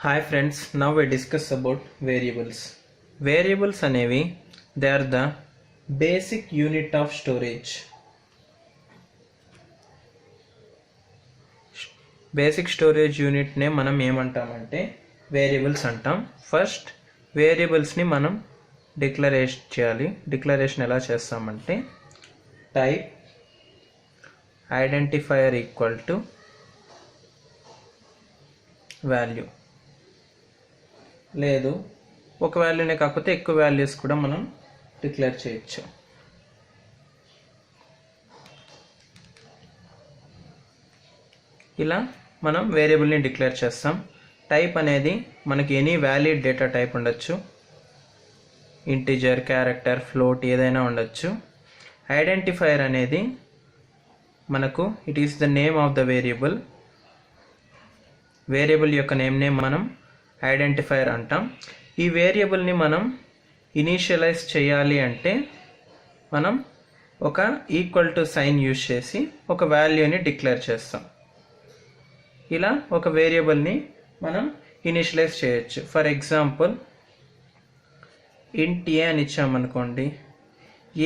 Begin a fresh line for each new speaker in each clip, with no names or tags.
Hi friends, now we discuss about variables. Variables అనేవి they are the basic unit of storage. Basic storage యూనిట్నే మనం ఏమంటామంటే variables అంటాం. First వేరియబుల్స్ని మనం declaration చేయాలి. డిక్లరేషన్ ఎలా చేస్తామంటే type identifier equal to value, లేదు ఒక వాల్యూనే కాకపోతే ఎక్కువ వాల్యూస్ కూడా మనం డిక్లేర్ చేయొచ్చు. ఇలా మనం వేరియబుల్ని డిక్లేర్ చేస్తాం. టైప్ అనేది మనకి ఎనీ వ్యాలిడ్ డేటా టైప్ ఉండొచ్చు, ఇంటిజర్, క్యారెక్టర్, ఫ్లోట్ ఏదైనా ఉండొచ్చు. ఐడెంటిఫైయర్ అనేది మనకు it is the name of the variable. Variable యొక్క నేమ్నే మనం ఐడెంటిఫైయర్ అంటాం. ఈ వేరియబుల్ని మనం ఇనీషియలైజ్ చేయాలి అంటే మనం ఒక ఈక్వల్ టు సైన్ యూజ్ చేసి ఒక వాల్యూని డిక్లేర్ చేస్తాం. ఇలా ఒక వేరియబుల్ని మనం ఇనిషియలైజ్ చేయొచ్చు. ఫర్ ఎగ్జాంపుల్ ఇంట్ ఏ అని ఇచ్చామనుకోండి.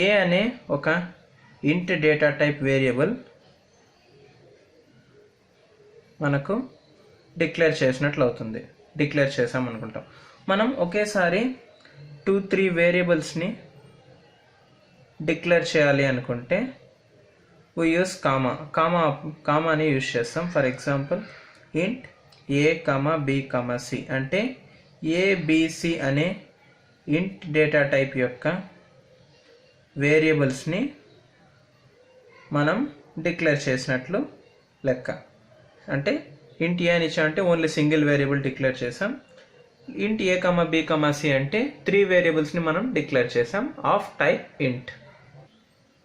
ఏ అనే ఒక ఇంట్ డేటా టైప్ వేరియబుల్ మనకు డిక్లేర్ చేసినట్లు అవుతుంది. డిక్లేర్ చేసామనుకుంటాం. మనం ఒకేసారి 2-3 వేరియబుల్స్ని డిక్లేర్ చేయాలి అనుకుంటే we use కామాని యూజ్ చేస్తాం. For example int A comma B comma C అంటే ఏబిసి అనే ఇంట్ డేటా టైప్ యొక్క వేరియబుల్స్ని మనం డిక్లేర్ చేసినట్లు లెక్క. అంటే ఇంట్ ఏ అని ఇచ్చా అంటే ఓన్లీ సింగిల్ వేరియబుల్ డిక్లేర్ చేసాం. ఇంట్ A comma B comma C అంటే 3 వేరియబుల్స్ని మనం డిక్లేర్ చేసాం ఆఫ్ టైప్ ఇంట్.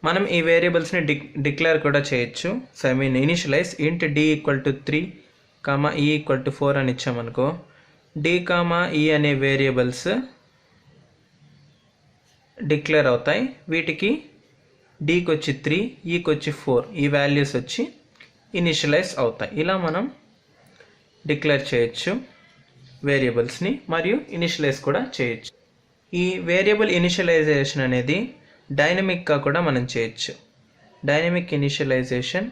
మనం ఈ వేరియబుల్స్ని డిక్లేర్ కూడా చేయొచ్చు. సో ఐ మీన్ ఇనిషియలైజ్ ఇంట్ డి ఈక్వల్ టు 3 కామా ఈ ఈక్వల్ టు 4 అని ఇచ్చామనుకో. డి కామా ఈ అనే వేరియబుల్స్ డిక్లేర్ అవుతాయి. వీటికి డికి వచ్చి 3, ఈకి వచ్చి 4 ఈ వాల్యూస్ వచ్చి ఇనిషియలైజ్ అవుతాయి. ఇలా మనం డిక్లేర్ చేయొచ్చు వేరియబుల్స్ని మరియు ఇనిషియలైజ్ కూడా చేయొచ్చు. ఈ వేరియబుల్ ఇనిషియలైజేషన్ అనేది డైనమిక్గా కూడా మనం చేయొచ్చు. Dynamic initialization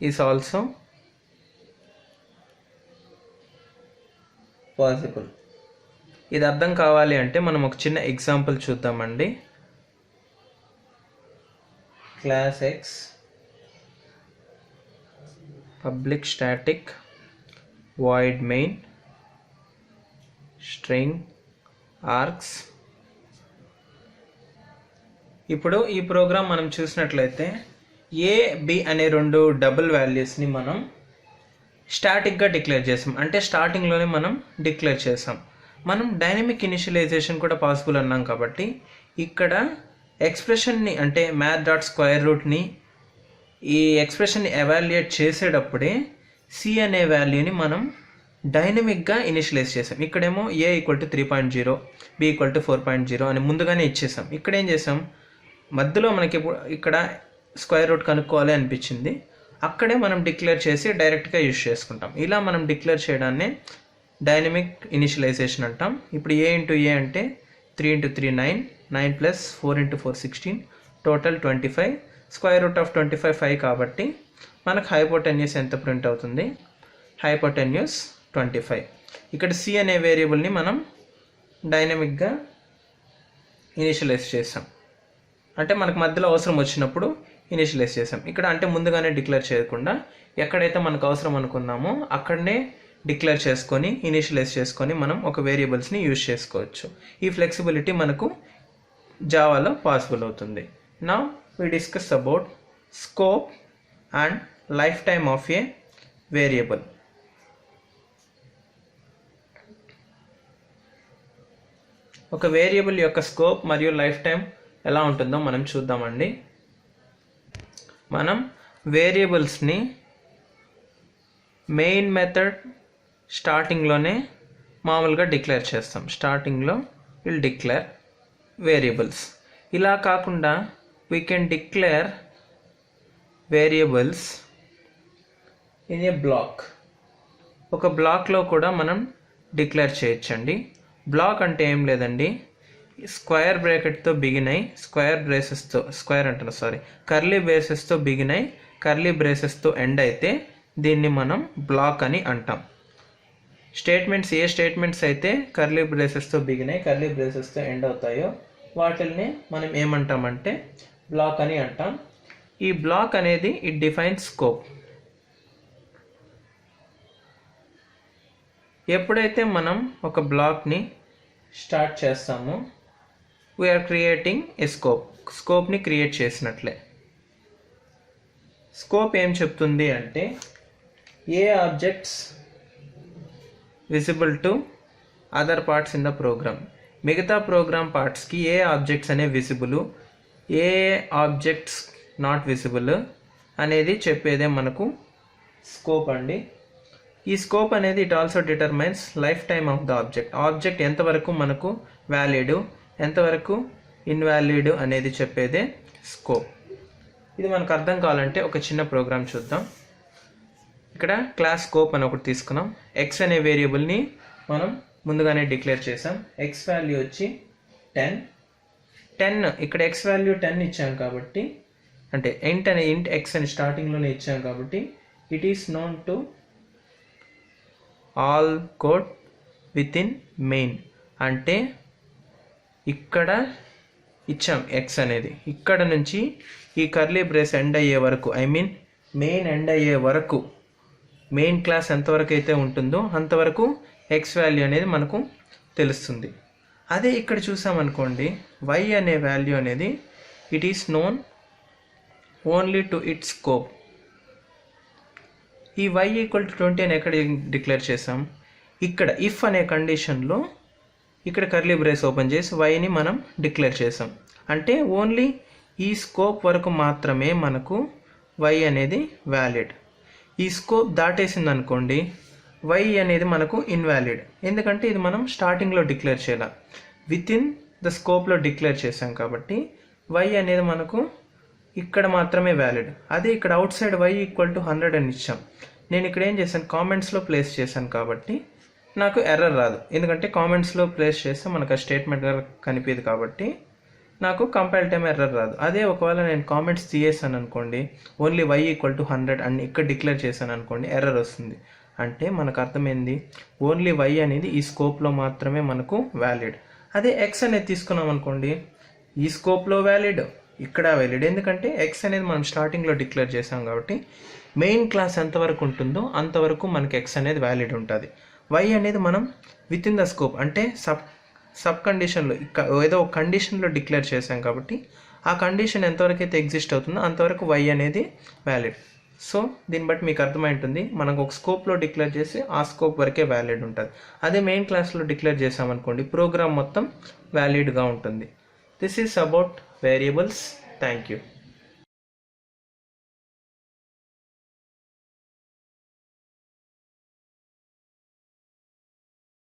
is also possible. ఇది అర్థం కావాలి అంటే మనం ఒక చిన్న ఎగ్జాంపుల్ చూద్దామండి. Class X public static void main string args. ఇప్పుడు ఈ ప్రోగ్రామ్ మనం చూసినట్లయితే ఏ బి అనే 2 డబుల్ వాల్యూస్ని మనం స్టాటిక్గా డిక్లేర్ చేసాం. అంటే స్టార్టింగ్లోనే మనం డిక్లేర్ చేసాం. మనం డైనమిక్ ఇనిషియలైజేషన్ కూడా పాసిబుల్ అన్నాం కాబట్టి ఇక్కడ ఎక్స్ప్రెషన్ని అంటే మ్యాథ్ డాట్ స్క్వేర్ రూట్ని ఈ ఎక్స్ప్రెషన్ని ఎవాల్యుయేట్ చేసేటప్పుడే సి అనే వాల్యూని మనం డైనమిక్గా ఇనిషియలైజ్ చేసాం. ఇక్కడేమో A equal to 3.0, B equal to 4.0 అని ముందుగానే ఇచ్చేసాం. ఇక్కడ ఏం చేసాం, మధ్యలో మనకి ఇక్కడ స్క్వేర్ రూట్ కనుక్కోవాలి అనిపించింది. అక్కడే మనం డిక్లేర్ చేసి డైరెక్ట్గా యూజ్ చేసుకుంటాం. ఇలా మనం డిక్లేర్ చేయడాన్ని డైనమిక్ ఇనిషియలైజేషన్ అంటాం. ఇప్పుడు ఏ ఇంటూ ఏ అంటే 3 × 3 9, 9 + 4 × 4 16, టోటల్ 25. స్క్వేర్ రూట్ ఆఫ్ 25 5 కాబట్టి మనకు హైపోటెన్యూస్ ఎంత ప్రింట్ అవుతుంది, హైపోటెన్యూస్ 25. ఇక్కడ సి అనే వేరియబుల్ని మనం డైనమిక్గా ఇనిషియలైజ్ చేసాం. అంటే మనకు మధ్యలో అవసరం వచ్చినప్పుడు ఇనిషియలైజ్ చేసాం. ఇక్కడ అంటే ముందుగానే డిక్లేర్ చేయకుండా ఎక్కడైతే మనకు అవసరం అనుకున్నామో అక్కడనే డిక్లేర్ చేసుకొని ఇనిషియలైజ్ చేసుకొని మనం ఒక వేరియబుల్స్ని యూజ్ చేసుకోవచ్చు. ఈ ఫ్లెక్సిబిలిటీ మనకు జావాలో పాసిబుల్ అవుతుంది. Now we discuss about scope and lifetime of a variable. ఒక వేరియబుల్ యొక్క స్కోప్ మరియు లైఫ్ టైం ఎలా ఉంటుందో మనం చూద్దామండి. మనం వేరియబుల్స్ని మెయిన్ మెథడ్ స్టార్టింగ్లోనే మామూలుగా డిక్లేర్ చేస్తాం. స్టార్టింగ్లో విల్ డిక్లేర్ వేరియబుల్స్. ఇలా కాకుండా we can declare variables in a block. ఒక బ్లాక్లో కూడా మనం డిక్లేర్ చేయొచ్చండి. బ్లాక్ అంటే ఏం లేదండి, స్క్వేర్ బ్రాకెట్తో బిగిన్ అయ్యి కర్లీ బ్రేసెస్తో బిగిన్ అయ్యి కర్లీ బ్రేసెస్తో ఎండ్ అయితే దీన్ని మనం బ్లాక్ అని అంటాం. ఏ స్టేట్మెంట్స్ అయితే కర్లీ బ్రేసెస్తో బిగిన్ అయ్యి కర్లీ బ్రేసెస్తో ఎండ్ అవుతాయో వాటిల్ని మనం ఏమంటామంటే బ్లాక్ అని అంటాం. ఈ బ్లాక్ అనేది ఇట్ డిఫైన్స్ స్కోప్. ఎప్పుడైతే మనం ఒక బ్లాక్ని స్టార్ట్ చేస్తామో వీఆర్ క్రియేటింగ్ ఏ స్కోప్ని క్రియేట్ చేసినట్లే. స్కోప్ ఏం చెప్తుంది అంటే ఏ objects visible to other parts in the program. మిగతా ప్రోగ్రామ్ పార్ట్స్కి ఏ ఆబ్జెక్ట్స్ అనే విజిబుల్, ఏ ఆబ్జెక్ట్స్ నాట్ విజిబుల్ అనేది చెప్పేదే మనకు స్కోప్ అండి. ఈ స్కోప్ అనేది it also determines lifetime of the object ఎంతవరకు మనకు వ్యాలిడ్, ఎంతవరకు ఇన్వాలిడ్ అనేది చెప్పేదే స్కోప్. ఇది మనకు అర్థం కావాలంటే ఒక చిన్న ప్రోగ్రామ్ చూద్దాం. ఇక్కడ క్లాస్ స్కోప్ అని ఒకటి తీసుకున్నాం. ఎక్స్ అనే వేరియబుల్ని మనం ముందుగానే డిక్లేర్ చేసాం. ఎక్స్ వాల్యూ వచ్చి 10. ఇక్కడ ఎక్స్ వాల్యూ 10 ఇచ్చాం కాబట్టి, అంటే ఇంట్ ఎక్స్ అని స్టార్టింగ్లోనే ఇచ్చాం కాబట్టి it is known to all code with in main. అంటే ఇక్కడ ఇచ్చాం ఎక్స్ అనేది, ఇక్కడ నుంచి ఈ కర్లీ బ్రేస్ ఎండ్ అయ్యే వరకు, మెయిన్ ఎండ్ అయ్యే వరకు, మెయిన్ క్లాస్ ఎంతవరకు అయితే ఉంటుందో అంతవరకు ఎక్స్ వాల్యూ అనేది మనకు తెలుస్తుంది. అదే ఇక్కడ చూసామనుకోండి, వై అనే వాల్యూ అనేది it is known only to it's scope. ఈ y = 20 అని ఎక్కడ డిక్లేర్ చేసాం? ఇక్కడ ఇఫ్ అనే కండిషన్లో ఇక్కడ కర్లీ బ్రేస్ ఓపెన్ చేసి వైని మనం డిక్లేర్ చేసాం. అంటే ఓన్లీ ఈ స్కోప్ వరకు మాత్రమే మనకు y అనేది వ్యాలిడ్. ఈ స్కోప్ దాటేసింది అనుకోండి, y అనేది మనకు ఇన్వాలిడ్. ఎందుకంటే ఇది మనం స్టార్టింగ్లో డిక్లేర్ చేయాలి, విత్ ఇన్ ద స్కోప్లో డిక్లేర్ చేసాం కాబట్టి y అనేది మనకు ఇక్కడ మాత్రమే వ్యాలిడ్. అదే ఇక్కడ అవుట్ సైడ్ y = 100 అని ఇచ్చాం. నేను ఇక్కడ ఏం చేశాను, కామెంట్స్లో ప్లేస్ చేశాను కాబట్టి నాకు ఎర్రర్ రాదు. ఎందుకంటే కామెంట్స్లో ప్లేస్ చేస్తే మనకు ఆ స్టేట్మెంట్గా కనిపించదు కాబట్టి నాకు కంపైల్ టైం ఎర్రర్ రాదు. అదే ఒకవేళ నేను కామెంట్స్ తీసేసాను అనుకోండి, ఓన్లీ y = 100 అని ఇక్కడ డిక్లేర్ చేశాను అనుకోండి, ఎర్రర్ వస్తుంది. అంటే మనకు అర్థమైంది, ఓన్లీ y అనేది ఈ స్కోప్లో మాత్రమే మనకు వ్యాలిడ్. అదే x అనేది తీసుకున్నాం అనుకోండి, ఈ స్కోప్లో వ్యాలిడ్, ఇక్కడ వ్యాలిడ్. ఎందుకంటే x అనేది మనం స్టార్టింగ్లో డిక్లేర్ చేసాం కాబట్టి మెయిన్ క్లాస్ ఎంతవరకు ఉంటుందో అంతవరకు మనకి x అనేది వ్యాలిడ్ ఉంటుంది. y అనేది మనం విత్ ఇన్ ద స్కోప్, అంటే సబ్ కండిషన్లో ఏదో ఒక కండిషన్లో డిక్లేర్ చేసాం కాబట్టి ఆ కండిషన్ ఎంతవరకు అయితే ఎగ్జిస్ట్ అవుతుందో అంతవరకు y అనేది వ్యాలిడ్. సో దీన్ని బట్టి మీకు అర్థమై ఉంటుంది, మనకు ఒక స్కోప్లో డిక్లేర్ చేసి ఆ స్కోప్ వరకే వ్యాలిడ్ ఉంటుంది. అదే మెయిన్ క్లాస్లో డిక్లేర్ చేసామనుకోండి, ప్రోగ్రామ్ మొత్తం వ్యాలిడ్గా ఉంటుంది. This is about variables. Thank you.